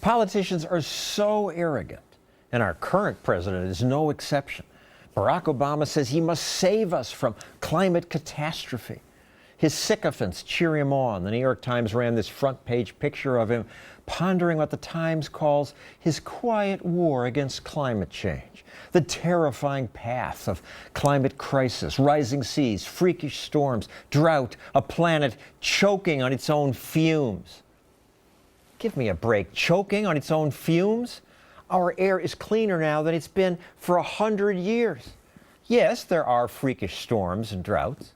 Politicians are so arrogant, and our current president is no exception. Barack Obama says he must save us from climate catastrophe. His sycophants cheer him on. The New York Times ran this front-page picture of him pondering what the Times calls his quiet war against climate change, the terrifying path of climate crisis, rising seas, freakish storms, drought, a planet choking on its own fumes. Give me a break. Choking on its own fumes? Our air is cleaner now than it's been for 100 years. Yes, there are freakish storms and droughts,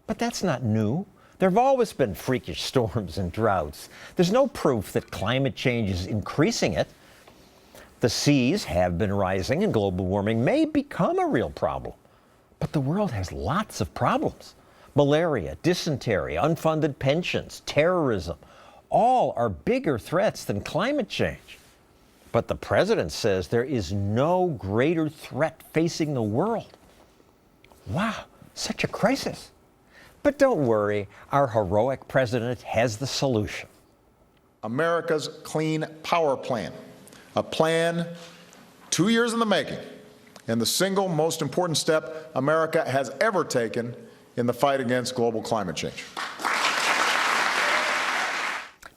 but that's not new. There have always been freakish storms and droughts. There's no proof that climate change is increasing it. The seas have been rising and global warming may become a real problem. But the world has lots of problems. Malaria, dysentery, unfunded pensions, terrorism, all are bigger threats than climate change. But the president says there is no greater threat facing the world. Wow, such a crisis. But don't worry, our heroic president has the solution. America's Clean Power Plan, a plan 2 years in the making, and the single most important step America has ever taken in the fight against global climate change.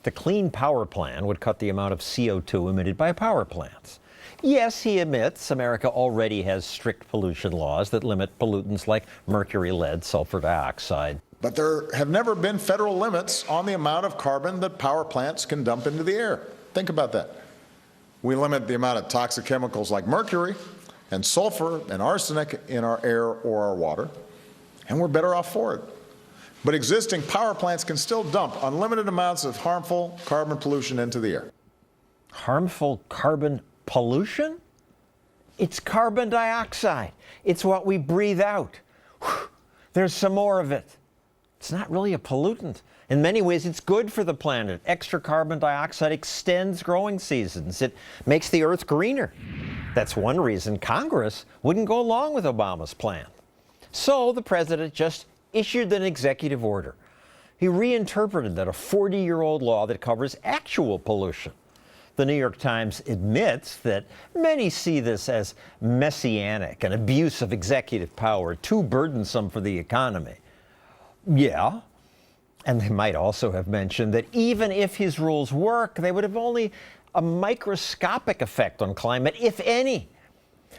The Clean Power Plan would cut the amount of CO2 emitted by power plants. Yes, he admits America already has strict pollution laws that limit pollutants like mercury, lead, sulfur dioxide. But there have never been federal limits on the amount of carbon that power plants can dump into the air. Think about that. We limit the amount of toxic chemicals like mercury and sulfur and arsenic in our air or our water, and we're better off for it. But existing power plants can still dump unlimited amounts of harmful carbon pollution into the air. Harmful carbon pollution? It's carbon dioxide. It's what we breathe out. Whew. There's some more of it. It's not really a pollutant. In many ways, it's good for the planet. Extra carbon dioxide extends growing seasons. It makes the earth greener. That's one reason Congress wouldn't go along with Obama's plan. So the president just issued an executive order. He reinterpreted that a 40-year-old law that covers actual pollution. The New York Times admits that many see this as messianic, an abuse of executive power, too burdensome for the economy. Yeah, and they might also have mentioned that even if his rules work, they would have only a microscopic effect on climate, if any.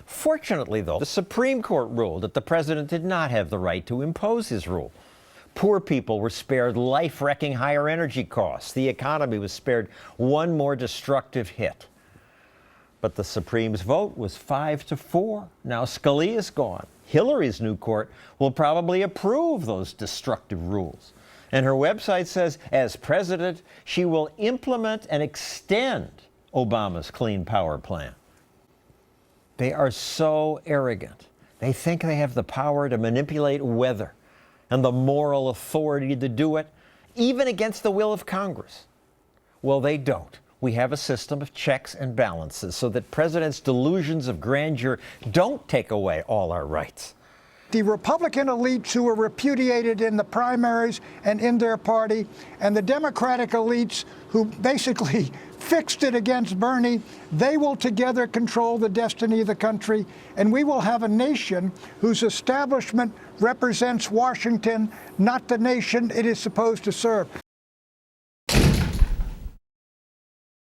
Fortunately, though, the Supreme Court ruled that the president did not have the right to impose his rule. Poor people were spared life-wrecking higher energy costs. The economy was spared one more destructive hit. But the Supreme's vote was 5-4. Now Scalia's gone. Hillary's new court will probably approve those destructive rules. And her website says, as president, she will implement and extend Obama's Clean Power Plan. They are so arrogant. They think they have the power to manipulate weather and the moral authority to do it, even against the will of Congress. Well, they don't. We have a system of checks and balances so that presidents' delusions of grandeur don't take away all our rights. The Republican elites who were repudiated in the primaries and in their party, and the Democratic elites who basically fixed it against Bernie, they will together control the destiny of the country, and we will have a nation whose establishment represents Washington, not the nation it is supposed to serve.